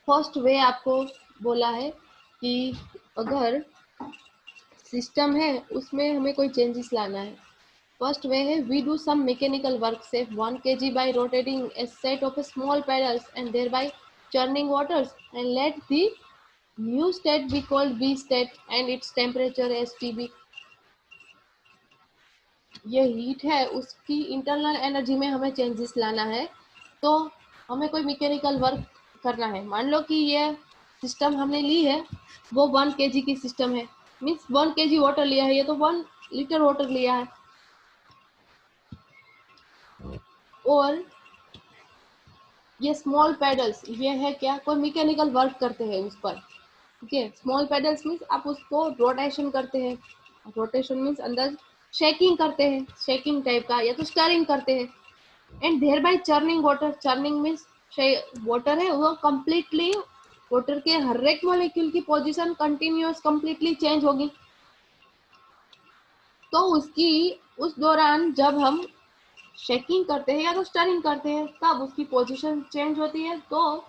First way आपको बोला है कि अगर सिस्टम है उसमें हमें कोई चेंजेस लाना है। फर्स्ट वे है we do some mechanical work से 1 kg by rotating a set of small pedals and thereby churning waters and let the new state be called B state and its temperature as TB। ये heat है उसकी internal energy में हमें changes लाना है, तो हमें कोई मैकेनिकल वर्क करना है। मान लो कि ये सिस्टम हमने ली है वो 1 kg की सिस्टम है, मीन्स 1 kg वाटर लिया है, ये तो 1 लीटर वाटर लिया है। और ये स्मॉल पेडल्स ये है क्या, कोई मैकेनिकल वर्क करते हैं उस पर। ठीक है, स्मॉल पेडल्स मीन्स आप उसको रोटेशन करते हैं, रोटेशन मीन्स अंदर शेकिंग करते हैं, शेकिंग टाइप का, या तो स्टरिंग करते हैं। And thereby churning water, churning means water है वो कंप्लीटली, वाटर के हर एक मॉलिक्यूल की पोजीशन कंटिन्यूअस कंप्लीटली चेंज होगी। तो उसकी उस दौरान जब हम शेकिंग करते हैं या तो स्टरिंग करते हैं तब उसकी पोजीशन चेंज होती है, तो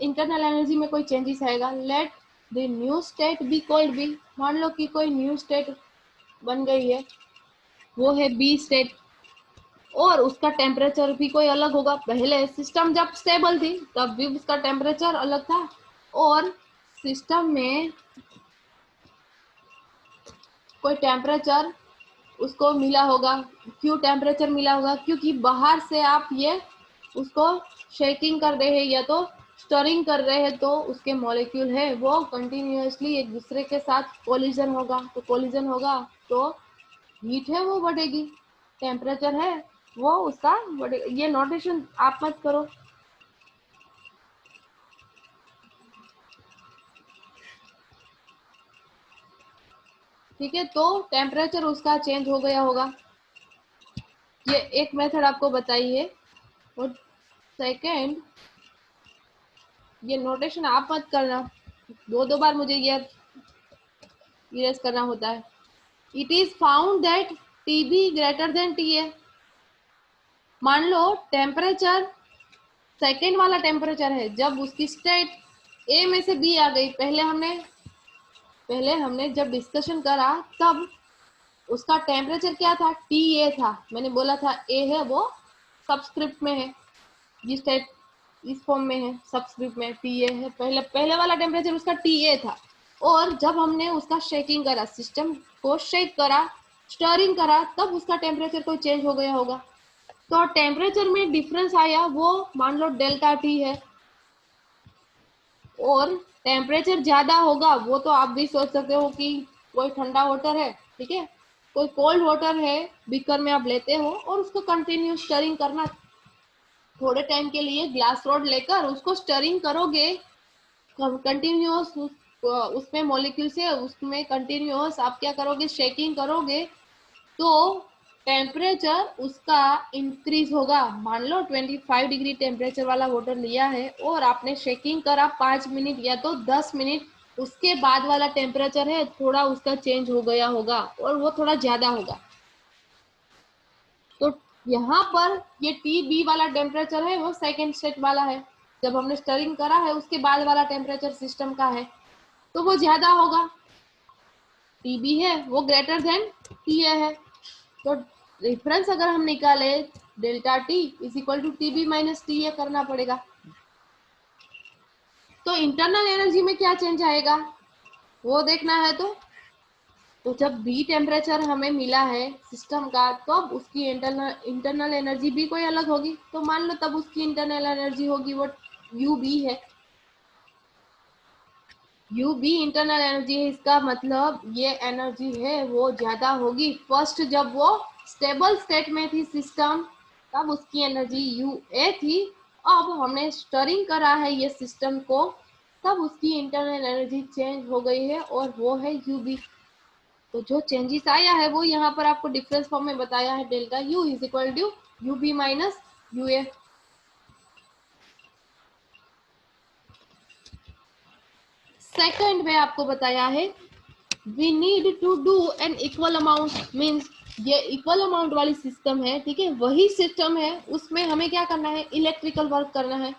इंटरनल एनर्जी में कोई चेंजेस आएगा। Let the new state be called B, मान लो कि कोई न्यू स्टेट बन गई है, वो है बी स्टेट, और उसका टेम्परेचर भी कोई अलग होगा। पहले सिस्टम जब स्टेबल थी तब भी उसका टेम्परेचर अलग था, और सिस्टम में कोई टेम्परेचर उसको मिला होगा। क्यों टेम्परेचर मिला होगा, क्योंकि बाहर से आप ये उसको शेकिंग कर रहे हैं या तो स्टरिंग कर रहे हैं, तो उसके मॉलिक्यूल है वो कंटिन्यूअसली एक दूसरे के साथ कोलिजन होगा, तो कोलिजन होगा तो हीट है वो बढ़ेगी, टेम्परेचर है वो उसका बढ़ेगा। ये नोटेशन आप मत करो। ठीक है, तो टेम्परेचर उसका चेंज हो गया होगा। ये एक मेथड आपको बताई है। और सेकंड, ये नोटेशन आप मत करना, दो बार मुझे ये इरेज करना होता है। It is found that TB greater than TA, मान लो टेम्परेचर सेकेंड वाला टेम्परेचर है जब उसकी स्टेट ए में से बी आ गई। पहले हमने जब डिस्कशन करा तब उसका टेम्परेचर क्या था, टी ए था। मैंने बोला था ए है वो सबस्क्रिप्ट में है, ये स्टेट इस फॉर्म में है, सबस्क्रिप्ट में टी ए है। पहले वाला टेम्परेचर उसका टी ए था, और जब हमने उसका शेकिंग करा, सिस्टम को शेक करा, स्टरिंग करा, तब उसका टेम्परेचर कोई चेंज हो गया होगा। तो टेम्परेचर में डिफरेंस आया, वो मान लो डेल्टा टी है। और टेम्परेचर ज्यादा होगा वो तो आप भी सोच सकते हो कि कोई ठंडा वाटर है, ठीक है, कोई कोल्ड वाटर है, बीकर में आप लेते हो और उसको कंटिन्यू स्टरिंग करना, थोड़े टाइम के लिए ग्लास रॉड लेकर उसको स्टरिंग करोगे कंटिन्यूअस, उसमें मॉलिक्यूल से उसमें कंटिन्यूअस आप क्या करोगे, शेकिंग करोगे, तो टेम्परेचर उसका इंक्रीज होगा। मान लो 25 डिग्री टेम्परेचर वाला वाटर लिया है और आपने शेकिंग करा 5 मिनट या तो 10 मिनट, उसके बाद वाला टेम्परेचर है थोड़ा उसका चेंज हो गया होगा और वो थोड़ा ज्यादा होगा। तो यहाँ पर ये टी बी वाला टेम्परेचर है वो सेकेंड स्टेट वाला है, जब हमने स्टरिंग करा है उसके बाद वाला टेम्परेचर सिस्टम का है, तो वो ज्यादा होगा। टी बी है वो ग्रेटर देन टी ए है, तो डिफरेंस अगर हम निकाले delta T is equal to T B minus T A करना पड़ेगा। तो इंटरनल एनर्जी में क्या चेंज आएगा वो देखना है। तो जब बी टेम्परेचर हमें मिला है सिस्टम का, तो अब उसकी इंटरनल एनर्जी भी कोई अलग होगी, तो मान लो तब उसकी इंटरनल एनर्जी होगी वो यू बी है। यू बी इंटरनल एनर्जी है, इसका मतलब ये एनर्जी है वो ज्यादा होगी। फर्स्ट जब वो स्टेबल स्टेट में थी सिस्टम तब उसकी एनर्जी यू ए थी, अब हमने स्टरिंग करा है ये सिस्टम को तब उसकी इंटरनल एनर्जी चेंज हो गई है और वो है यू बी। तो जो चेंजेस आया है वो यहाँ पर आपको डिफरेंस फॉर्म में बताया है, delta U is equal to U B minus U A. Second में आपको बताया है we need to do an equal amount, means ये इक्वल अमाउंट वाली सिस्टम है, ठीक है, वही सिस्टम है उसमें हमें क्या करना है, इलेक्ट्रिकल वर्क करना है।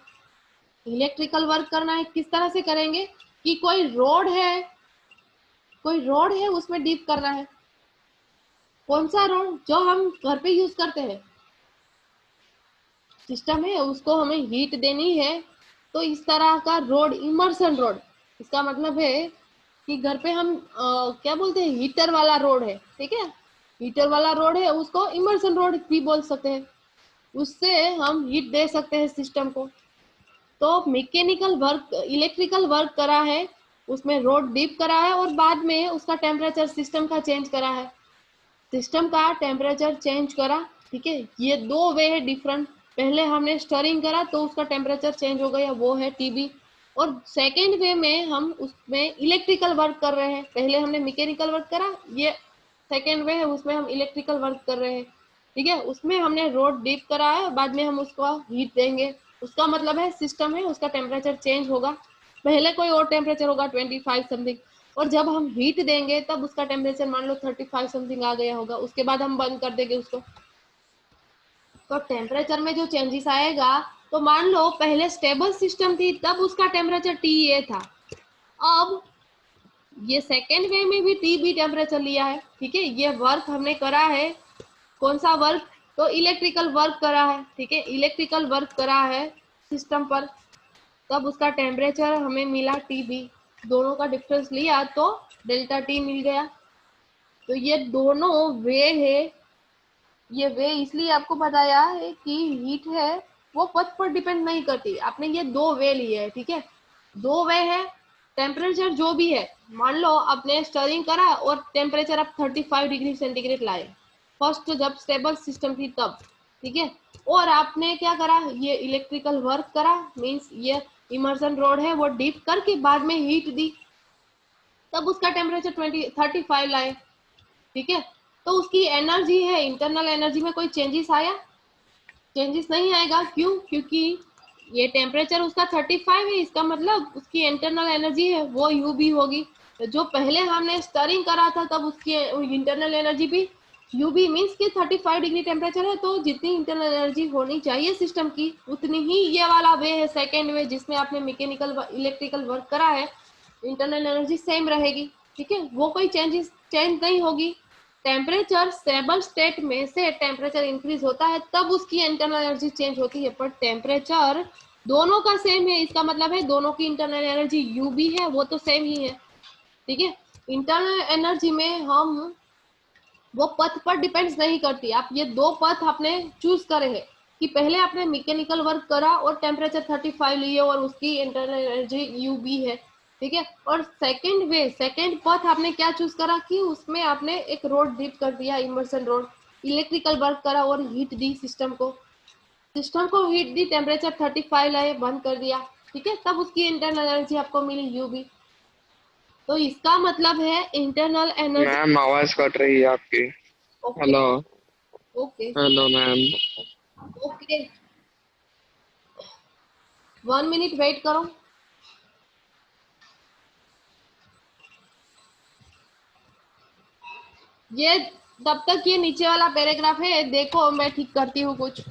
इलेक्ट्रिकल वर्क करना है किस तरह से करेंगे कि कोई रोड है उसमें डीप करना है। कौन सा रोड? जो हम घर पे यूज करते हैं, सिस्टम है उसको हमें हीट देनी है, तो इस तरह का रोड इमर्सन रोड, इसका मतलब है कि घर पे हम क्या बोलते हैं, हीटर वाला रोड है, ठीक है, हीटर वाला रोड है उसको इमर्सन रोड भी बोल सकते हैं। उससे हम हीट दे सकते हैं सिस्टम को। तो मैकेनिकल वर्क, इलेक्ट्रिकल वर्क करा है, उसमें रोड डीप करा है और बाद में उसका टेम्परेचर सिस्टम का चेंज करा है, सिस्टम का टेम्परेचर चेंज करा, ठीक है। ये दो वे है डिफरेंट। पहले हमने स्टरिंग करा तो उसका टेम्परेचर चेंज हो गया, वो है टीबी। और सेकेंड वे में हम उसमें इलेक्ट्रिकल वर्क कर रहे हैं, पहले हमने मैकेनिकल वर्क करा, ये सेकेंड वे है उसमें हम इलेक्ट्रिकल वर्क कर रहे हैं, ठीक है। उसमें हमने रोड डीप करा है, बाद में हम उसको हीट देंगे, उसका मतलब है सिस्टम है उसका टेम्परेचर चेंज होगा, पहले कोई और टेम्परेचर होगा 25 समथिंग, और जब हम हीट देंगे तब उसका टेम्परेचर मान लो 35 समथिंग आ गया होगा, उसके बाद हम बंद कर देंगे उसको। तो टेम्परेचर में जो चेंजेस आएगा, तो मान लो पहले स्टेबल सिस्टम थी तब उसका टेम्परेचर टी था, अब ये सेकेंड वे में भी टी बी टेम्परेचर लिया है, ठीक है। ये वर्क हमने करा है, कौन सा वर्क? तो इलेक्ट्रिकल वर्क करा है, ठीक है, इलेक्ट्रिकल वर्क करा है सिस्टम पर, तब उसका टेम्परेचर हमें मिला टीबी, दोनों का डिफरेंस लिया तो डेल्टा टी मिल गया। तो ये दोनों वे है, ये वे इसलिए आपको बताया है कि हीट है वो पथ पर डिपेंड नहीं करती, आपने ये दो वे लिए है, ठीक है, दो वे है। टेम्परेचर जो भी है, मान लो आपने स्टरिंग करा और टेम्परेचर आप 35 डिग्री सेंटीग्रेड लाए, फर्स्ट जब स्टेबल सिस्टम थी तब, ठीक है। और आपने क्या करा, ये इलेक्ट्रिकल वर्क करा, मींस ये इमर्सन रोड है वो डीप करके बाद में हीट दी, तब उसका टेम्परेचर 35 लाए, ठीक है। तो उसकी एनर्जी है, इंटरनल एनर्जी में कोई चेंजेस आया? चेंजेस नहीं आएगा, क्यों? क्योंकि ये टेम्परेचर उसका 35 है, इसका मतलब उसकी इंटरनल एनर्जी है वो यू बी होगी। तो जो पहले हमने स्टरिंग करा था तब उसकी इंटरनल एनर्जी भी यू बी, मीन्स की 35 डिग्री टेम्परेचर है, तो जितनी इंटरनल एनर्जी होनी चाहिए सिस्टम की उतनी ही ये वाला वे है सेकेंड वे, जिसमें आपने मैकेनिकल इलेक्ट्रिकल वर्क करा है, इंटरनल एनर्जी सेम रहेगी, ठीक है, वो कोई चेंज नहीं होगी। टेम्परेचर स्टेबल स्टेट में से टेम्परेचर इंक्रीज होता है तब उसकी इंटरनल एनर्जी चेंज होती है, पर टेम्परेचर दोनों का सेम है, इसका मतलब है दोनों की इंटरनल एनर्जी यू भी है वो तो सेम ही है, ठीक है। इंटरनल एनर्जी में हम वो पथ पर डिपेंड्स नहीं करती, आप ये दो पथ आपने चूज करे हैं कि पहले आपने मैकेनिकल वर्क करा और टेम्परेचर 35 लिए और उसकी इंटरनल एनर्जी यू बी है, ठीक है। और सेकंड वे, सेकंड पथ आपने क्या चूज करा कि उसमें आपने एक रोड डीप कर दिया, इमर्सन रोड, इलेक्ट्रिकल वर्क करा और हीट दी सिस्टम को, हीट दी, टेम्परेचर 35 लाए, बंद कर दिया, ठीक है, तब उसकी इंटरनल एनर्जी आपको मिली यू बी। तो इसका मतलब है इंटरनल एनर्जी। मैम आवाज कट रही है आपकी। Okay. Hello. Okay. Hello ma'am. Okay, 1 minute wait करो। ये तब तक ये नीचे वाला पैराग्राफ है, देखो मैं ठीक करती हूँ कुछ।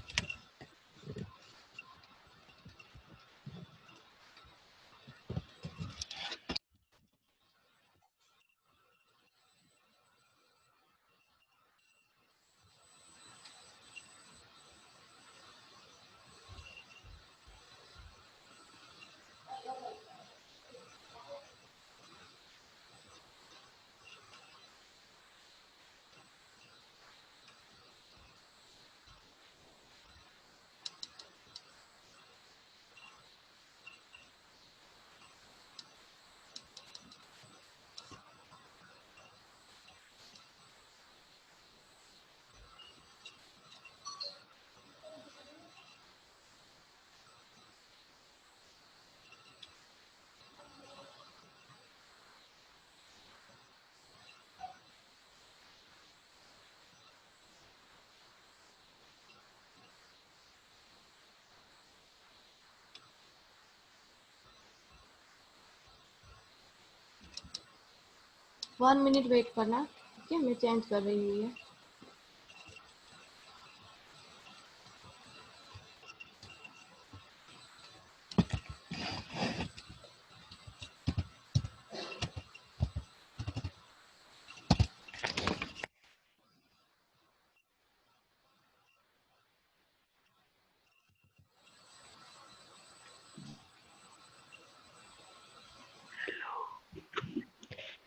1 मिनट वेट करना, ठीक है, मैं चेंज कर रही हूँ ये।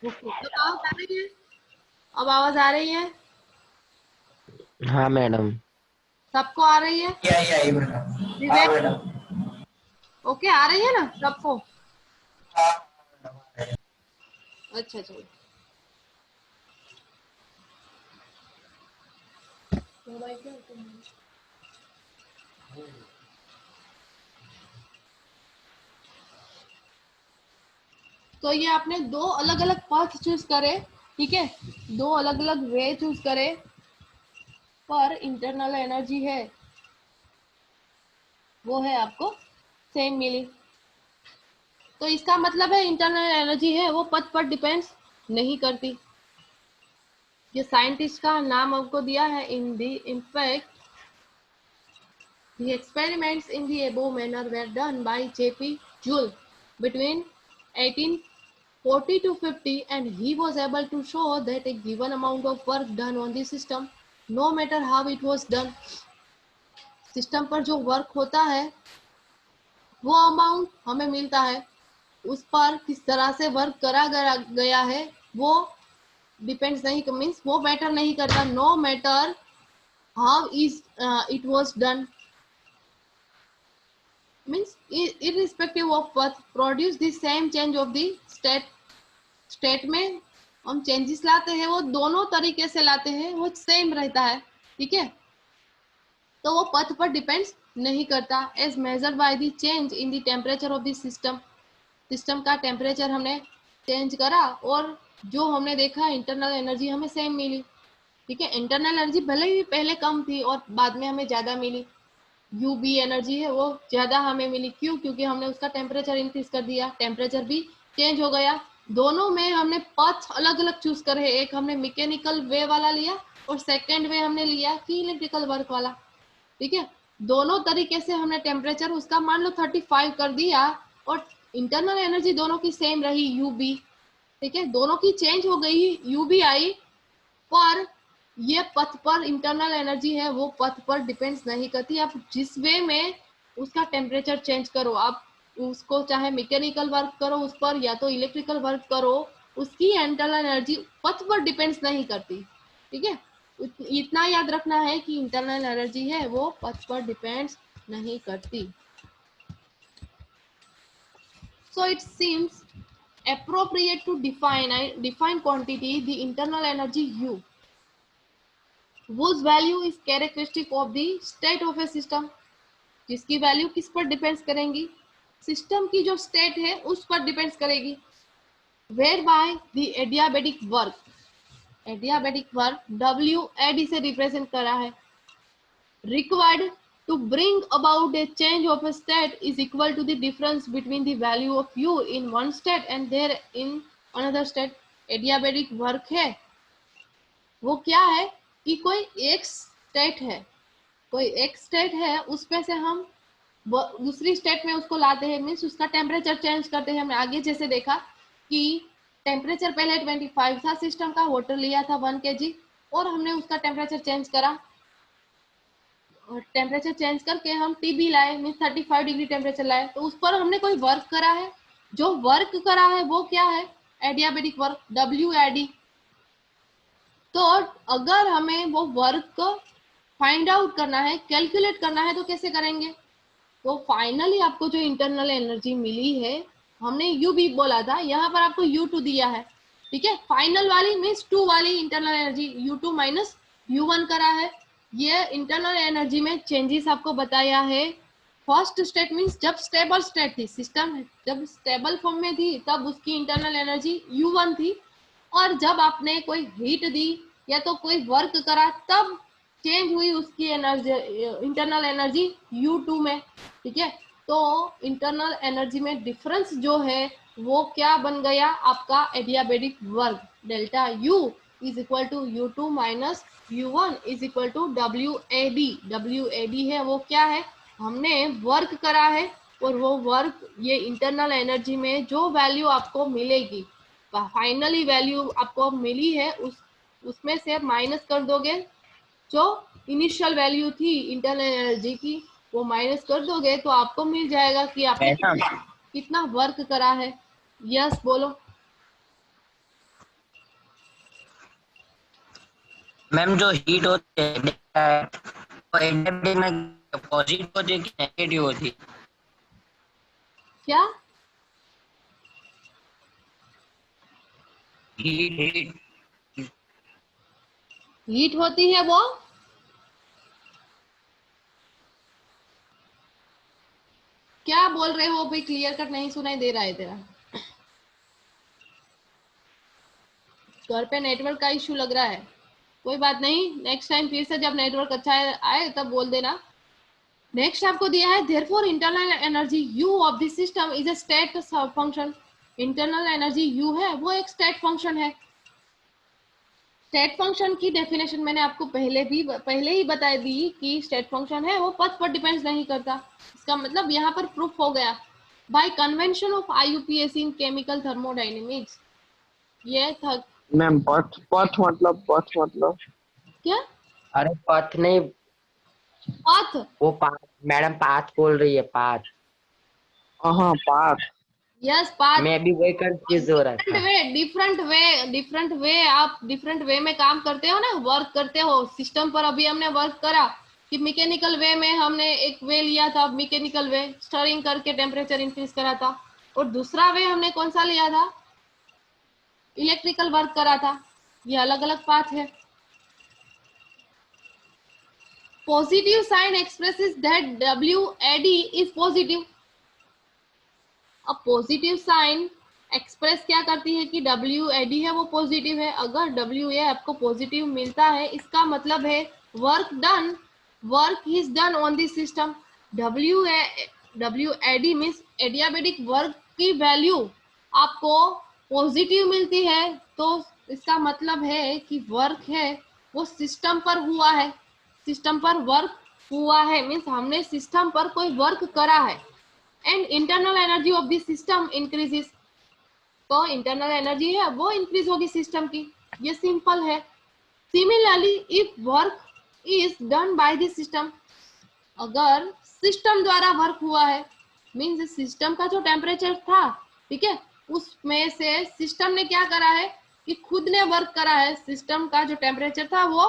ओके, अब आवाज आ रही है? अब आवाज आ रही है? हाँ मैडम। सबको आ रही है? क्या ही आई मैडम। हाँ विवेक, मैडम। ओके आ रही है ना सबको? हाँ। अच्छा चलो। तो ये आपने दो अलग अलग पाथ चूज करे, ठीक है, दो अलग अलग वे चूज करे, पर इंटरनल एनर्जी है वो है आपको सेम मिली। तो इसका मतलब है इंटरनल एनर्जी है वो पथ पर डिपेंड्स नहीं करती। ये साइंटिस्ट का नाम आपको दिया है इन the impact the experiments in the above manner were done by J.P. Joule between 1840 to 50 and he was able to show that a given amount of work done on the system no matter how it was done, system पर जो work होता है वो amount हमें मिलता है, उस पर किस तरह से वर्क करा गया है वो डिपेंड्स नहीं, मीन्स वो मैटर नहीं करता, no matter how is it was done, means irrespective of path produce the same change of the state में हम चेंजेस लाते हैं वो दोनों तरीके से लाते हैं, वो सेम रहता है, ठीक है, तो वो पथ पर डिपेंड्स नहीं करता। As measured by the change in the temperature of the system, system का टेम्परेचर हमने चेंज करा और जो हमने देखा इंटरनल एनर्जी हमें सेम मिली, ठीक है, इंटरनल एनर्जी भले ही पहले कम थी और बाद में हमें ज्यादा मिली, यूबी एनर्जी है वो ज्यादा हमें मिली, क्यों, क्योंकि हमने उसका टेम्परेचर इंक्रीज कर दिया, टेम्परेचर भी चेंज हो गया। दोनों में हमने पाथ अलग अलग चूज करे, एक हमने मैकेनिकल वे वाला लिया और सेकेंड वे हमने लिया कि इलेक्ट्रिकल वर्क वाला, ठीक है, दोनों तरीके से हमने टेम्परेचर उसका मान लो 35 कर दिया और इंटरनल एनर्जी दोनों की सेम रही यूबी, ठीक है, दोनों की चेंज हो गई यूबी आई, पर ये पथ पर इंटरनल एनर्जी है वो पथ पर डिपेंड्स नहीं करती। आप जिस वे में उसका टेम्परेचर चेंज करो, आप उसको चाहे मैकेनिकल वर्क करो उस पर या तो इलेक्ट्रिकल वर्क करो, उसकी इंटरनल एनर्जी पथ पर डिपेंड्स नहीं करती, ठीक है, इतना याद रखना है कि इंटरनल एनर्जी है वो पथ पर डिपेंड्स नहीं करती। So it seems appropriate to define quantity the internal energy U whose value is characteristic of the state of a system, जिसकी वैल्यू किस पर डिपेंड्स करेंगी, सिस्टम की जो स्टेट है उस पर डिपेंड्स करेगी। Whereby the adiabatic work W AD से रिप्रेजेंट करा है, required to bring about a change of a state is equal to the difference between the value of u in one state and there in another state। Adiabatic work है वो क्या है कि कोई एक स्टेट है, कोई एक स्टेट है उसमें से हम दूसरी स्टेट में उसको लाते हैं, मीन्स उसका टेम्परेचर चेंज करते हैं। हमने आगे जैसे देखा कि टेम्परेचर पहले 25 था, सिस्टम का वाटर लिया था 1 kg और हमने उसका टेम्परेचर चेंज करा और टेम्परेचर चेंज करके हम टीबी लाए, मीन्स 35 डिग्री टेम्परेचर लाए, तो उस पर हमने कोई वर्क करा है, जो वर्क करा है वो क्या है, एडियाबेटिक वर्क डब्ल्यू एडी। तो अगर हमें वो वर्क फाइंड आउट करना है, कैलकुलेट करना है, तो कैसे करेंगे, तो फाइनली आपको जो इंटरनल एनर्जी मिली है, हमने यू भी बोला था, यहाँ पर आपको U2 दिया है, ठीक है, फाइनल वाली मीन्स 2 वाली internal energy U2 minus U1 करा है। ये इंटरनल एनर्जी में चेंजेस आपको बताया है। फर्स्ट स्टेट मीन्स जब स्टेबल स्टेट थी, सिस्टम जब स्टेबल फॉर्म में थी तब उसकी इंटरनल एनर्जी U1 थी, और जब आपने कोई हीट दी या तो कोई वर्क करा तब चेंज हुई उसकी एनर्जी, इंटरनल एनर्जी U2 में, ठीक है, तो इंटरनल एनर्जी में डिफरेंस जो है वो क्या बन गया आपका adiabatic work, delta U is equal to U2 minus U1 is equal to WAD है वो क्या है, हमने वर्क करा है और वो वर्क ये इंटरनल एनर्जी में जो वैल्यू आपको मिलेगी, फाइनली वैल्यू आपको मिली है उसमें से माइनस कर दोगे, जो इनिशियल वैल्यू थी इंटरनल एनर्जी की वो माइनस कर दोगे तो आपको मिल जाएगा कि आपने कितना वर्क करा है। यस बोलो। मैम जो हीट होती है वो एडियाबेटिक में पॉजिटिव होती है कि नेगेटिव होती है? क्या हीट हीट होती है वो? क्या बोल रहे हो भाई? क्लियर कट नहीं सुनाई दे रहा है तेरा। घर पे नेटवर्क का इश्यू लग रहा है। कोई बात नहीं, नेक्स्ट टाइम फिर से जब नेटवर्क अच्छा आए तब बोल देना। नेक्स्ट आपको दिया है therefore internal energy you of the system is a state function. Internal energy you है वो एक स्टेट फंक्शन है। स्टेट फंक्शन की डेफिनेशन मैंने आपको पहले ही बता दी कि स्टेट फंक्शन है वो पथ पर डिपेंड नहीं करता। इसका मतलब यहाँ पर प्रूफ हो गया bye convention of IUPAC in chemical thermodynamics. ये था मैम पथ पथ मतलब क्या? अरे पथ नहीं, पाथ। वो पाथ मैडम पाथ बोल रही है, पाथ। हाँ पाथ। Yes path. मैं भी वही कंफ्यूज हो रहा था। डिफरेंट वे आप डिफरेंट वे में काम करते हो ना, वर्क करते हो सिस्टम पर। अभी हमने वर्क करा कि मैकेनिकल वे में हमने एक वे लिया था, मैकेनिकल वे स्टरिंग करके टेम्परेचर इंक्रीज करा था। और दूसरा वे हमने कौन सा लिया था? इलेक्ट्रिकल वर्क करा था। ये अलग अलग पाथ है। Positive sign expresses that WAD is positive. अब पॉजिटिव साइन एक्सप्रेस क्या करती है कि WAD है वो पॉजिटिव है। अगर WA आपको पॉजिटिव मिलता है इसका मतलब है work is done on this system. WAD means adiabatic work की वैल्यू आपको पॉजिटिव मिलती है तो इसका मतलब है कि वर्क है वो सिस्टम पर हुआ है। सिस्टम पर वर्क हुआ है मीन्स हमने सिस्टम पर कोई वर्क करा है। And internal energy of the system increases. तो इंटरनल एनर्जी है वो इंक्रीज होगी सिस्टम की। ये सिंपल है। Similarly if work is done by the system, अगर सिस्टम द्वारा वर्क हुआ है मीन्स सिस्टम का जो टेम्परेचर था, ठीक है, उसमें से सिस्टम ने क्या करा है कि खुद ने वर्क करा है। सिस्टम का जो टेम्परेचर था वो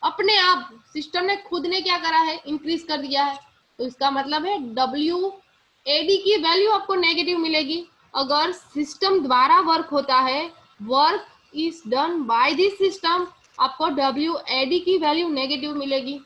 अपने आप सिस्टम ने खुद ने क्या करा है, इंक्रीज कर दिया है। तो इसका मतलब है WAD की वैल्यू आपको नेगेटिव मिलेगी। अगर सिस्टम द्वारा वर्क होता है, work is done by this system, आपको WAD की वैल्यू नेगेटिव मिलेगी।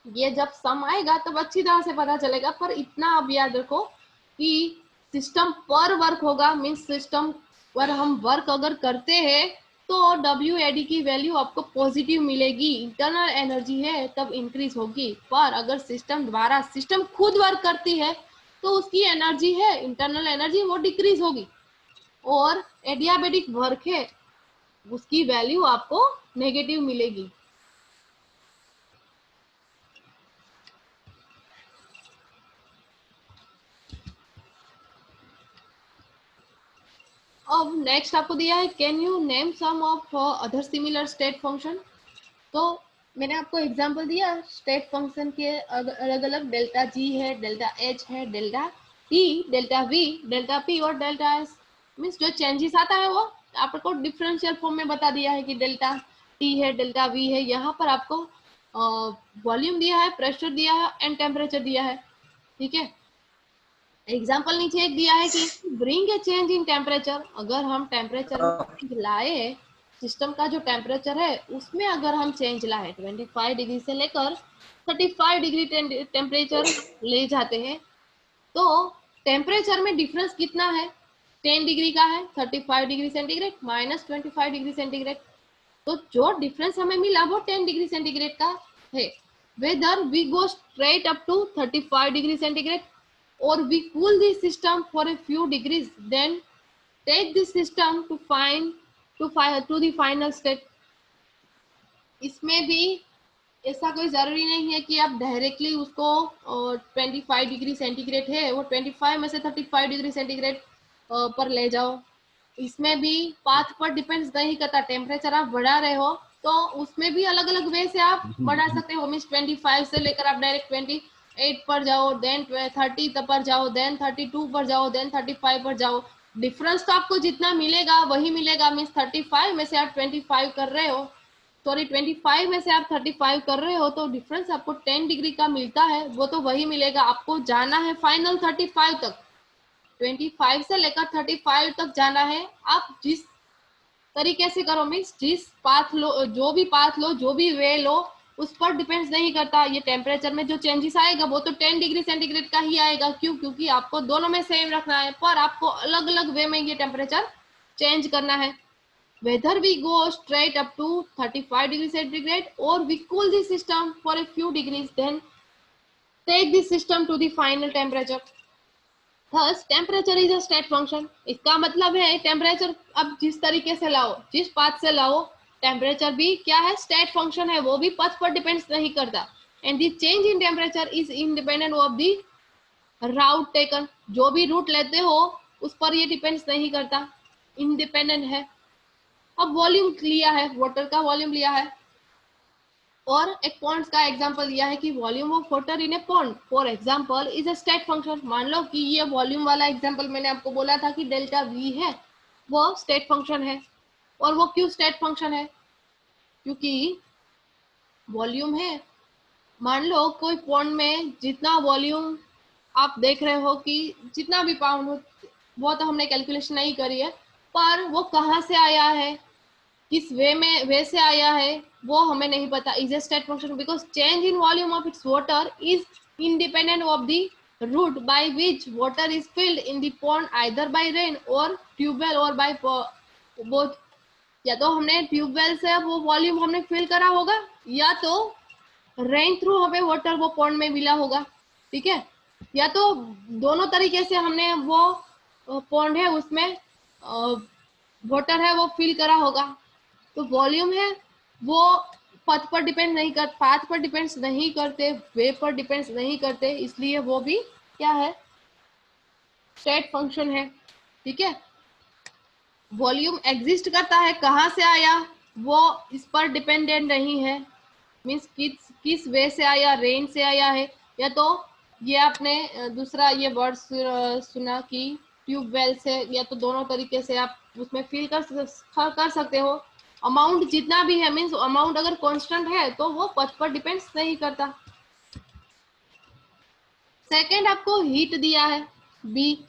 ये जब सम आएगा तब अच्छी तरह से पता चलेगा। पर इतना अब याद रखो कि सिस्टम पर वर्क होगा मीन्स सिस्टम पर हम वर्क अगर करते हैं तो WAD की वैल्यू आपको पॉजिटिव मिलेगी। इंटरनल एनर्जी है तब इंक्रीज होगी। पर अगर सिस्टम खुद वर्क करती है तो उसकी एनर्जी है, इंटरनल एनर्जी, वो डिक्रीज होगी। और एडियाबेटिक वर्क है उसकी वैल्यू आपको नेगेटिव मिलेगी। अब नेक्स्ट आपको दिया है can you name some of other similar state function. तो मैंने आपको एग्जांपल दिया स्टेट फंक्शन के अलग अलग डेल्टा G है, डेल्टा H है, delta T, delta V, delta P और डेल्टा S। मीन्स जो चेंजेस आता है वो आपको डिफरेंशियल फॉर्म में बता दिया है कि डेल्टा T है, डेल्टा V है। यहाँ पर आपको वॉल्यूम दिया है, प्रेशर दिया है एंड टेम्परेचर दिया है। ठीक है, एग्जाम्पल नीचे एक दिया है कि bring a change in temperature. अगर हम टेम्परेचर में लाए, सिस्टम का जो टेम्परेचर है उसमें अगर हम चेंज लाए 25 डिग्री से लेकर 35 डिग्री टेम्परेचर ले जाते हैं तो टेम्परेचर में डिफरेंस कितना है? 10 डिग्री का है। 35 degree centigrade minus 25 degree centigrade, तो जो डिफरेंस हमें मिला वो 10 डिग्री सेंटीग्रेड का है। Whether we go straight up to 35 degree centigrade or we cool the system for a few degrees, then take the system to the final state। इसमें भी ऐसा कोई जरूरी नहीं है कि आप डायरेक्टली उसको 25 डिग्री सेंटीग्रेड है वो 25 में से 35 डिग्री सेंटीग्रेड पर ले जाओ। इसमें भी पाथ पर डिपेंड नहीं करता। टेम्परेचर आप बढ़ा रहे हो तो उसमें भी अलग अलग वे से आप बढ़ा सकते हो। मीन्स 25 से लेकर आप डायरेक्ट 28 पर जाओ, देन 30 पर जाओ, देन 32 पर जाओ, देन 35 पर जाओ। डिफरेंस तो आपको जितना मिलेगा वही मिलेगा। मीन्स 35 में से आप 25 कर रहे हो सॉरी 25 में से आप 35 कर रहे हो तो डिफरेंस आपको 10 डिग्री का मिलता है, वो तो वही मिलेगा। आपको जाना है फाइनल 35 तक, 25 से लेकर 35 तक जाना है। आप जिस तरीके से करो, मीन्स जिस पाथ लो, जो भी पाथ लो, जो भी वे लो, उस पर डिपेंड्स नहीं करता। ये टेम्परेचर में जो चेंजेस आएगा वो तो 10 डिग्री सेंटीग्रेड का ही आएगा। क्यों? क्योंकि आपको दोनों में सेम रखना है, पर आपको अलग अलग वे में ये टेम्परेचर चेंज करना है। Whether we go straight up to 35 degrees centigrade or we cool the system for a few degrees, then take the system to the final temperature. Thus, temperature is a state function. इसका मतलब है temperature अब जिस तरीके से लाओ, जिस path से लाओ, टेम्परेचर भी क्या है? स्टेट फंक्शन है, वो भी पथ पर डिपेंड्स नहीं करता। And the change in temperature is independent of the route taken. जो भी रूट लेते हो उस पर ये डिपेंड्स नहीं करता, इंडिपेंडेंट है। अब वॉल्यूम लिया है, वाटर का वॉल्यूम लिया है और एक पॉन्ड का एग्जांपल दिया है कि volume of water in A pond for example is a state function. मान लो कि ये वॉल्यूम वाला एग्जांपल मैंने आपको बोला था कि डेल्टा वी है, वो स्टेट फंक्शन है। और वो क्यों स्टेट फंक्शन है? क्योंकि वॉल्यूम है। मान लो कोई पॉन्ड में जितना वॉल्यूम आप देख रहे हो कि जितना भी पाउंड हो, वो तो हमने कैलकुलेशन नहीं करी है, पर वो कहाँ से आया है, किस वे से आया है, वो हमें नहीं पता। Is a state function because change in volume of its water is independent of the route by which water is filled in the pond, either by rain और ट्यूबवेल और बाय बोथ। या तो हमने ट्यूबवेल से वो volume हमने fill करा होगा, या तो रेन थ्रू हमें वाटर वो पॉन्ड में मिला होगा, ठीक है। या तो दोनों तरीके से हमने वो पॉन्ड है उसमें वाटर है वो फिल करा होगा। तो वॉल्यूम है वो पथ पर डिपेंड नहीं कर, पाथ पर डिपेंड्स नहीं करते, वे पर डिपेंड्स नहीं करते, इसलिए वो भी क्या है? स्टेट फंक्शन है, ठीक है। वॉल्यूम एग्जिस्ट करता है, कहाँ से आया वो इस पर डिपेंडेंट नहीं है, मीन्स किस वे से आया, रेन से आया है, या तो ये आपने दूसरा ये वर्ड सुना कि ट्यूबवेल से, या तो दोनों तरीके से आप उसमें फिल कर सकते हो। अमाउंट जितना भी है, मीन्स अमाउंट अगर कांस्टेंट है तो वो पथ पर डिपेंड्स नहीं करता। सेकंड आपको हीट दिया है, बी।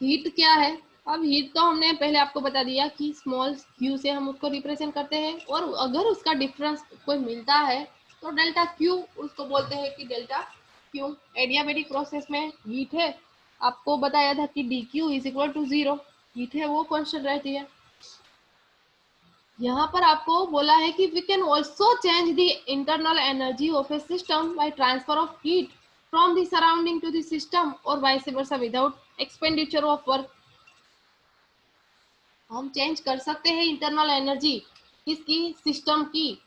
हीट क्या है? अब हीट तो हमने पहले आपको बता दिया कि स्मॉल क्यू से हम उसको रिप्रेजेंट करते हैं, और अगर उसका डिफरेंस कोई मिलता है तो डेल्टा क्यू उसको बोलते हैं कि डेल्टा क्यू। एडियाबेटिक प्रोसेस में हीट है, आपको बताया था कि D Q is equal to 0, heat है वो कांस्टेंट रहती है। यहाँ पर आपको बोला है कि we can also change the internal energy of a system by transfer of heat from the surrounding to the system और vice versa without expenditure of work. हम चेंज कर सकते हैं इंटरनल एनर्जी किसकी? सिस्टम की।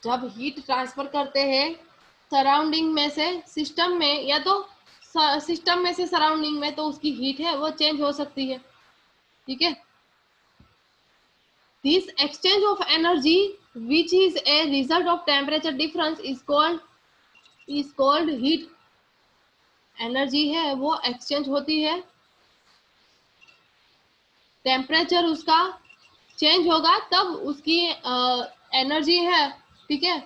जब हीट ट्रांसफर करते हैं सराउंडिंग में से सिस्टम में, या तो सिस्टम में से सराउंडिंग में, तो उसकी हीट है वो चेंज हो सकती है, ठीक है। This exchange of energy, which is a result of temperature difference, is called heat. Energy है वो एक्सचेंज होती है, टेम्परेचर उसका चेंज होगा तब उसकी एनर्जी है, ठीक है,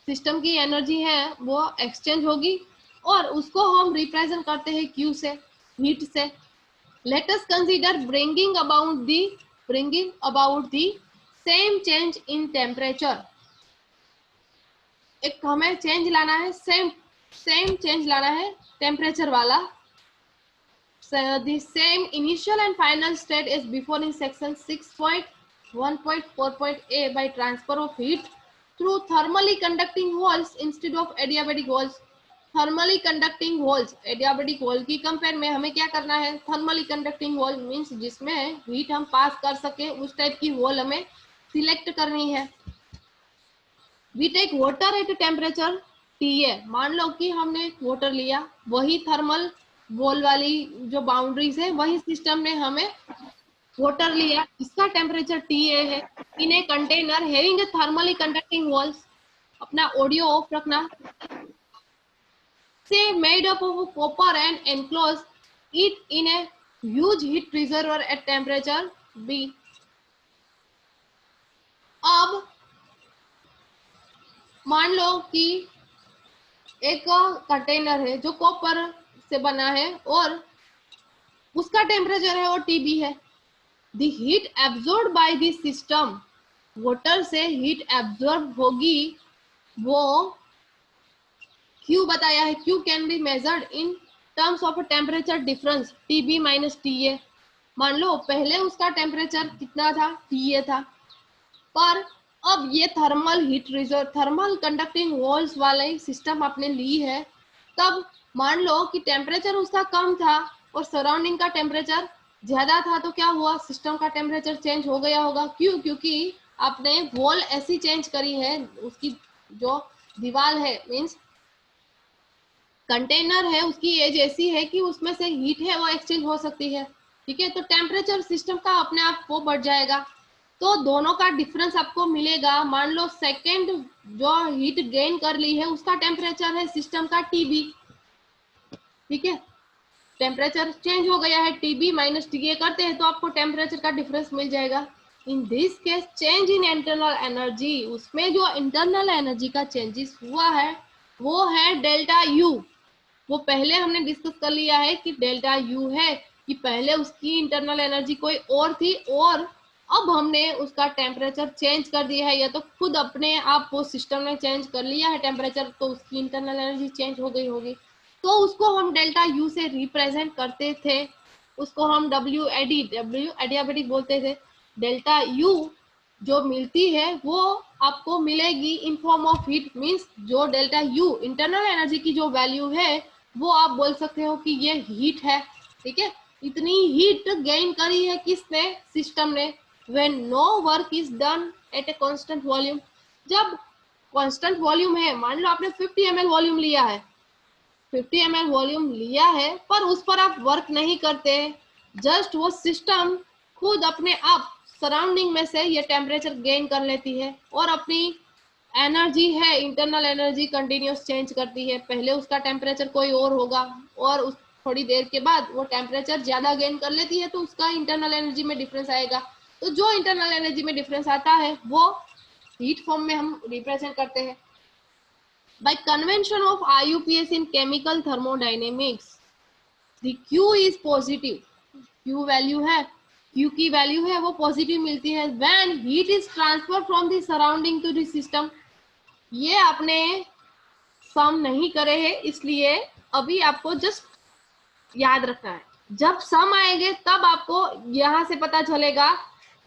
सिस्टम की एनर्जी है वो एक्सचेंज होगी, और उसको हम रिप्रेजेंट करते हैं क्यू से, हीट से। Let us consider bringing about the same change in temperature. एक हमें चेंज लाना है, सेम चेंज लाना है टेम्परेचर वाला। The same initial and final state is before in section 6.1.4.a by transfer of heat through thermally conducting walls instead of adiabatic walls. Thermally conducting walls, adiabatic wall की compare में हमें क्या करना है? Thermally conducting wall means जिसमें heat हम पास कर सके, उस टाइप की वॉल हमें सिलेक्ट करनी है। We take water at temperature TA। मान लो कि हमने वाटर लिया, वही थर्मल वॉल वाली जो बाउंड्रीज है, वही सिस्टम ने हमें वाटर लिया, इसका टेम्परेचर TA है। In a container having a thermally conducting walls. अपना ऑडियो ऑफ रखना। Say made up of copper and enclose it in a huge heat reservoir at temperature B. अब मान लो कि एक कंटेनर है जो कॉपर से बना है और उसका टेम्परेचर है और टीबी है। The heat absorb by the system, water से हीट एब्जॉर्ब होगी, वो Q बताया है। Q can be measured in terms of temperature difference TB minus TA। मान लो पहले उसका टेम्परेचर कितना था, TA था, पर अब ये thermal heat reserve, thermal conducting walls वाले सिस्टम आपने ली है, तब मान लो कि टेम्परेचर उसका कम था और सराउंडिंग का टेम्परेचर ज्यादा था, तो क्या हुआ, सिस्टम का टेम्परेचर चेंज हो गया होगा। क्यों? क्योंकि आपने वॉल ऐसी चेंज करी है, उसकी जो दीवार है मीन्स कंटेनर है, उसकी एज ऐसी है कि उसमें से हीट है वो एक्सचेंज हो सकती है। ठीक है, तो टेम्परेचर सिस्टम का अपने आप वो बढ़ जाएगा, तो दोनों का डिफरेंस आपको मिलेगा। मान लो सेकंड जो हीट गेन कर ली है उसका टेम्परेचर है सिस्टम का TB। ठीक है, टेम्परेचर चेंज हो गया है, TB माइनस TA करते हैं तो आपको टेम्परेचर का डिफरेंस मिल जाएगा। In this case change in internal energy, उसमें जो इंटरनल एनर्जी का चेंजेस हुआ है वो है डेल्टा U। वो पहले हमने डिस्कस कर लिया है कि डेल्टा U है कि पहले उसकी इंटरनल एनर्जी कोई और थी और अब हमने उसका टेम्परेचर चेंज कर दिया है, या तो खुद अपने आप वो सिस्टम ने चेंज कर लिया है टेम्परेचर, तो उसकी इंटरनल एनर्जी चेंज हो गई होगी, तो उसको हम डेल्टा U से रिप्रेजेंट करते थे, उसको हम एडियाबेटिक बोलते थे। डेल्टा U जो मिलती है वो आपको मिलेगी in form of heat, means जो डेल्टा U इंटरनल एनर्जी की जो वैल्यू है वो आप बोल सकते हो कि ये हीट है। ठीक है, इतनी हीट गेन करी है किसने, सिस्टम ने। When no work is done at a constant volume, जब कांस्टेंट वॉल्यूम है, मान लो आपने 50 ml वॉल्यूम लिया है, 50 ml वॉल्यूम लिया है पर उस पर आप वर्क नहीं करते, जस्ट वो सिस्टम खुद अपने आप सराउंडिंग में से ये टेम्परेचर गेन कर लेती है और अपनी एनर्जी है, इंटरनल एनर्जी कंटिन्यूस चेंज करती है। पहले उसका टेम्परेचर कोई और होगा और उस थोड़ी देर के बाद वो टेम्परेचर ज्यादा गेन कर लेती है तो उसका इंटरनल एनर्जी में डिफरेंस आएगा। तो जो इंटरनल एनर्जी में डिफरेंस आता है वो हीट फॉर्म में हम रिप्रेजेंट करते हैं। By convention of IUPAC in chemical thermodynamics, the Q is positive. Q value है, Q की वैल्यू है वो पॉजिटिव मिलती है when heat is transferred from the surrounding to the system। ये आपने सम नहीं करे हैं इसलिए अभी आपको जस्ट याद रखना है, जब सम आएंगे तब आपको यहाँ से पता चलेगा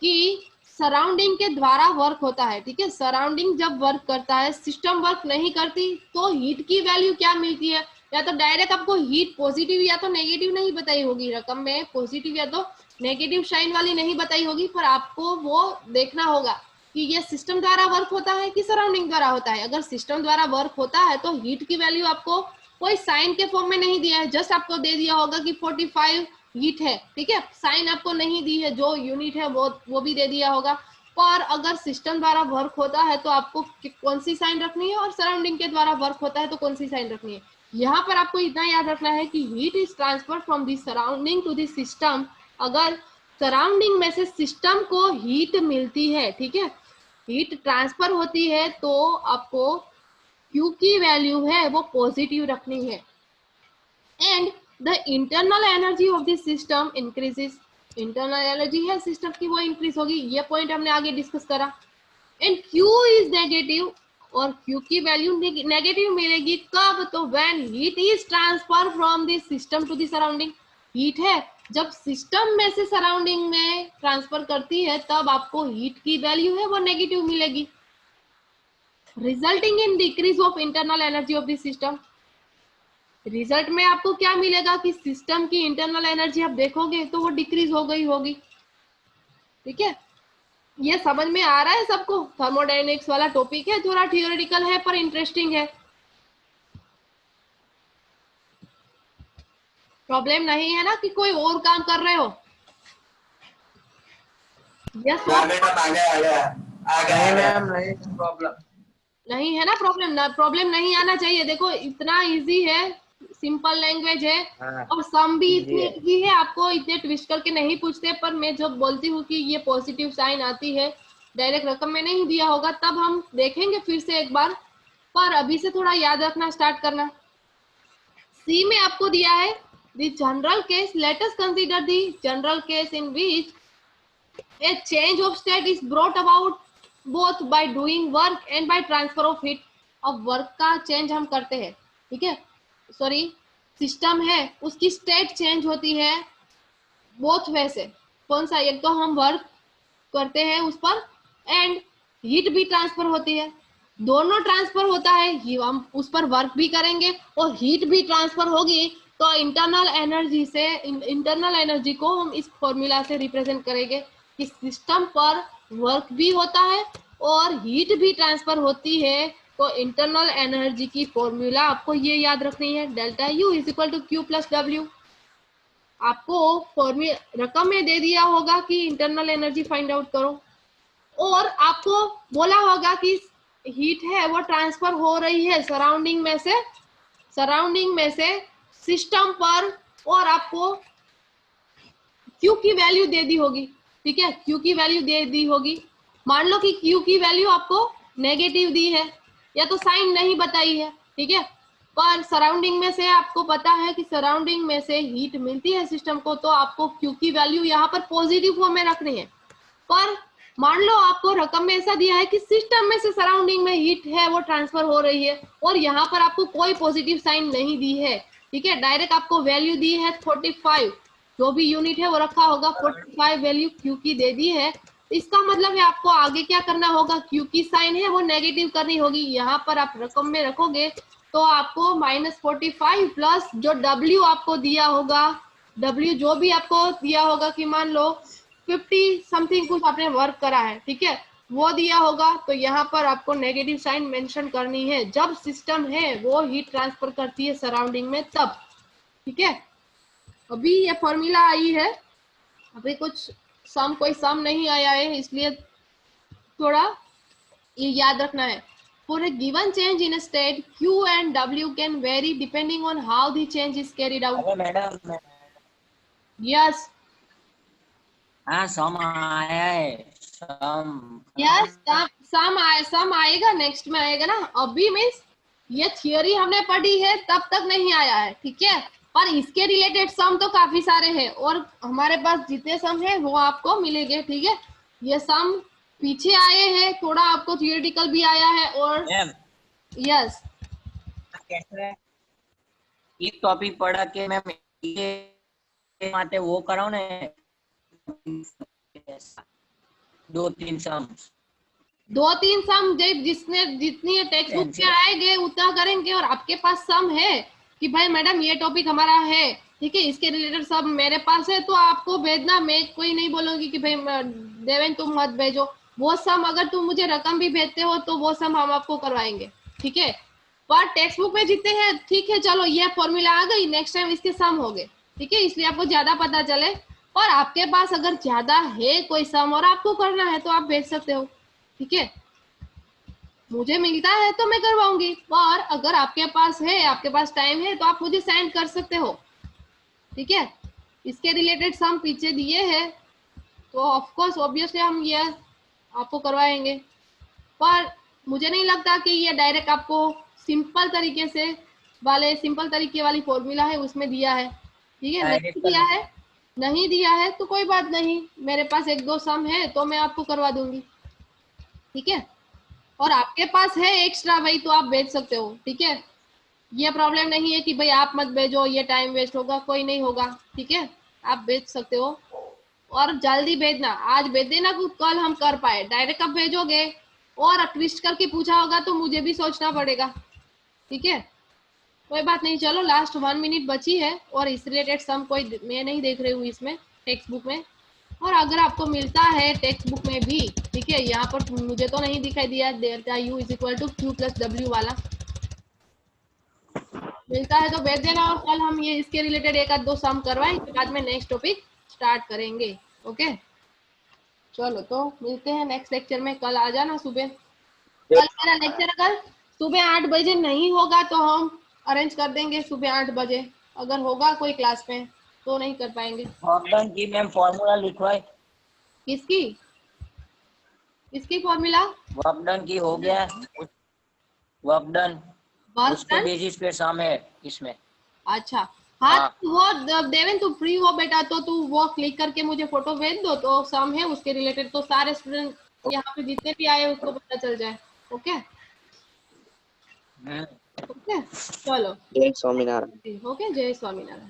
कि सराउंडिंग के द्वारा वर्क होता है। ठीक है, सराउंडिंग जब वर्क करता है, सिस्टम वर्क नहीं करती, तो हीट की वैल्यू क्या मिलती है, या तो डायरेक्ट आपको हीट पॉजिटिव या तो नेगेटिव नहीं बताई होगी, रकम में पॉजिटिव या तो नेगेटिव साइन वाली नहीं बताई होगी, पर आपको वो देखना होगा कि ये सिस्टम द्वारा वर्क होता है कि सराउंडिंग द्वारा होता है। अगर सिस्टम द्वारा वर्क होता है तो हीट की वैल्यू आपको कोई साइन के फॉर्म में नहीं दिया है, जस्ट आपको दे दिया होगा कि 45 हीट है। ठीक है, साइन आपको नहीं दी है, जो यूनिट है वो भी दे दिया होगा। पर अगर सिस्टम द्वारा वर्क होता है तो आपको कौन सी साइन रखनी है और सराउंडिंग के द्वारा वर्क होता है तो कौन सी साइन रखनी है। यहाँ पर आपको इतना याद रखना है कि heat is transfer from the surrounding to the system. अगर सराउंडिंग में से सिस्टम को हीट मिलती है, ठीक है, हीट ट्रांसफर होती है, तो आपको Q की वैल्यू है वो पॉजिटिव रखनी है। And the internal energy of the system increases, internal energy है सिस्टम की वो इंक्रीज होगी, ये पॉइंट हमने आगे डिस्कस करा। एंड Q इज नेगेटिव, और Q की वैल्यू नेगेटिव मिलेगी कब, तो when heat is transfer from the system to the surrounding. Heat है जब सिस्टम में से सराउंडिंग में ट्रांसफर करती है तब आपको हीट की वैल्यू है वो नेगेटिव मिलेगी, resulting in decrease of internal energy of the system. Result में आपको क्या मिलेगा कि सिस्टम की इंटरनल एनर्जी आप देखोगे तो वो डिक्रीज हो गई होगी। ठीक है, ये समझ में आ रहा है सबको? थर्मोडायनेमिक्स वाला टॉपिक है, थोड़ा थियोरेटिकल है पर इंटरेस्टिंग है। प्रॉब्लम नहीं है ना कि कोई और काम कर रहे हो? यस नहीं है ना प्रॉब्लम, ना प्रॉब्लम नहीं आना चाहिए। देखो इतना इजी है, सिंपल लैंग्वेज है, और सम भी इतनी इजी है, आपको इतने ट्विस्ट करके नहीं पूछते। पर मैं जब बोलती हूँ कि ये पॉजिटिव साइन आती है डायरेक्ट रकम में नहीं दिया होगा तब हम देखेंगे फिर से एक बार, पर अभी से थोड़ा याद रखना स्टार्ट करना। सी में आपको दिया है the general case, let us consider the general case in which a change of state is brought about both by doing work and by transfer of heat। अब वर्क का चेंज हम करते हैं, ठीक है, सॉरी सिस्टम है उसकी state change होती है बोथ वे से। कौन सा? एक तो हम वर्क करते हैं उस पर एंड हीट भी ट्रांसफर होती है, दोनों ट्रांसफर होता है, हम उस पर वर्क भी करेंगे और हीट भी ट्रांसफर होगी। तो इंटरनल एनर्जी से, इंटरनल एनर्जी को हम इस फॉर्मूला से रिप्रेजेंट करेंगे कि सिस्टम पर वर्क भी होता है और हीट भी ट्रांसफर होती है। तो इंटरनल एनर्जी की फॉर्मूला आपको ये याद रखनी है, delta U is equal to Q plus W. आपको फॉर्मूला रकम में दे दिया होगा कि इंटरनल एनर्जी फाइंड आउट करो, और आपको बोला होगा कि हीट है वो ट्रांसफर हो रही है सराउंडिंग में से सिस्टम पर, और आपको Q की वैल्यू दे दी होगी, ठीक है, Q की वैल्यू दे दी होगी। मान लो कि Q की वैल्यू आपको नेगेटिव दी है या तो साइन नहीं बताई है, ठीक है, पर सराउंडिंग में से आपको पता है कि सराउंडिंग में से हीट मिलती है सिस्टम को, तो आपको Q की वैल्यू यहाँ पर पॉजिटिव फॉर्म में रखनी है। पर मान लो आपको रकम में ऐसा दिया है कि सिस्टम में से सराउंडिंग में हीट है वो ट्रांसफर हो रही है और यहाँ पर आपको कोई पॉजिटिव साइन नहीं दी है, ठीक है, डायरेक्ट आपको वैल्यू दी है 45, जो भी यूनिट है वो रखा होगा 45 वैल्यू Q की दे दी है। इसका मतलब है आपको आगे क्या करना होगा, Q की साइन है वो नेगेटिव करनी होगी, यहाँ पर आप रकम में रखोगे तो आपको -45 प्लस जो W आपको दिया होगा, W जो भी आपको दिया होगा कि मान लो 50 समथिंग कुछ आपने वर्क करा है, ठीक है, वो दिया होगा, तो यहाँ पर आपको नेगेटिव साइन मेंशन करनी है जब सिस्टम है वो हीट ट्रांसफर करती है सराउंडिंग में तब, ठीक है। अभी ये फॉर्मूला आई है, अभी कुछ कोई सम नहीं आया है, इसलिए थोड़ा ये याद रखना है। For a given change in a state, Q and W can vary depending on how the change is carried out. अरे मैडम, Yes. हाँ सम आया है, सम। यस, सम आएगा, नेक्स्ट में आएगा ना। अभी मीन्स ये थियोरी हमने पढ़ी है तब तक नहीं आया है, ठीक है, पर इसके रिलेटेड सम तो काफी सारे हैं और हमारे पास जितने सम है वो आपको मिलेंगे, ठीक है। ये सम पीछे आए हैं, थोड़ा आपको थियोरेटिकल भी आया है और यस कैसे एक टॉपिक पढ़ा के मैम ये माते वो कराओ ना, 2-3 सम जिसने जितनी टेक्स्ट बुक में आएंगे उतना करेंगे। और आपके पास सम है कि भाई मैडम ये टॉपिक हमारा है, ठीक है, इसके रिलेटेड सब मेरे पास है, तो आपको भेजना, मैं कोई नहीं बोलूंगी कि भाई देवेन तुम मत भेजो। वो सम अगर तुम मुझे रकम भी भेजते हो तो वो सम हम आपको करवाएंगे, ठीक है, पर टेक्स्ट बुक में जितने हैं, ठीक है, चलो ये फॉर्मूला आ गई, नेक्स्ट टाइम इसके सम हो गए, ठीक है, इसलिए आपको ज्यादा पता चले। और आपके पास अगर ज्यादा है कोई सम और आपको करना है तो आप भेज सकते हो, ठीक है, मुझे मिलता है तो मैं करवाऊंगी, और अगर आपके पास है, आपके पास टाइम है तो आप मुझे सेंड कर सकते हो, ठीक है। इसके रिलेटेड सम पीछे दिए हैं तो ऑफ कोर्स ऑब्वियसली हम ये आपको करवाएंगे, पर मुझे नहीं लगता कि ये डायरेक्ट आपको सिंपल तरीके वाली फॉर्मूला है उसमें दिया है, ठीक है, नहीं दिया है तो कोई बात नहीं, मेरे पास 1-2 सम है तो मैं आपको करवा दूंगी, ठीक है। और आपके पास है एक्स्ट्रा भाई तो आप भेज सकते हो, ठीक है, ये प्रॉब्लम नहीं है कि भाई आप मत भेजो ये टाइम वेस्ट होगा, कोई नहीं होगा, ठीक है, आप भेज सकते हो। और जल्दी भेजना, आज भेज देना कल हम कर पाए, डायरेक्ट आप भेजोगे और ट्विस्ट करके पूछा होगा तो मुझे भी सोचना पड़ेगा, ठीक है, कोई बात नहीं। चलो लास्ट 1 मिनट बची है और इस रिलेटेड सम कोई मैं नहीं देख रही हूँ इसमें टेक्स्ट बुक में, और अगर आपको मिलता है टेक्स्ट बुक में भी, ठीक है, यहाँ पर मुझे तो नहीं दिखाई दिया delta U is equal to Q plus W वाला, मिलता है तो भेज देना और कल हम ये इसके रिलेटेड 1-2 सम करवाएं, इसके बाद में नेक्स्ट टॉपिक स्टार्ट करेंगे, ओके। चलो तो मिलते हैं नेक्स्ट लेक्चर में, कल आ जाना सुबह। कल मेरा लेक्चर अगर सुबह 8 बजे नहीं होगा तो हम अरेंज कर देंगे सुबह 8 बजे, अगर होगा कोई क्लास में तो नहीं कर पाएंगे। जी मैम फॉर्मूला लिखवाए किसकी? इसकी फॉर्मूला वर्क डन की हो गया, वर्क डन वर्क उसके डन। बेसिस पे सम है इसमें। अच्छा हाँ, हाँ। तो वो देवेन तू फ्री हो बेटा तो तू वो क्लिक करके मुझे फोटो भेज दो, तो सम है उसके रिलेटेड, तो सारे स्टूडेंट यहाँ पे जितने भी आए उसको पता चल जाए। ओके ओके चलो जय स्वामीनारायण। ओके, जय स्वामीनारायण।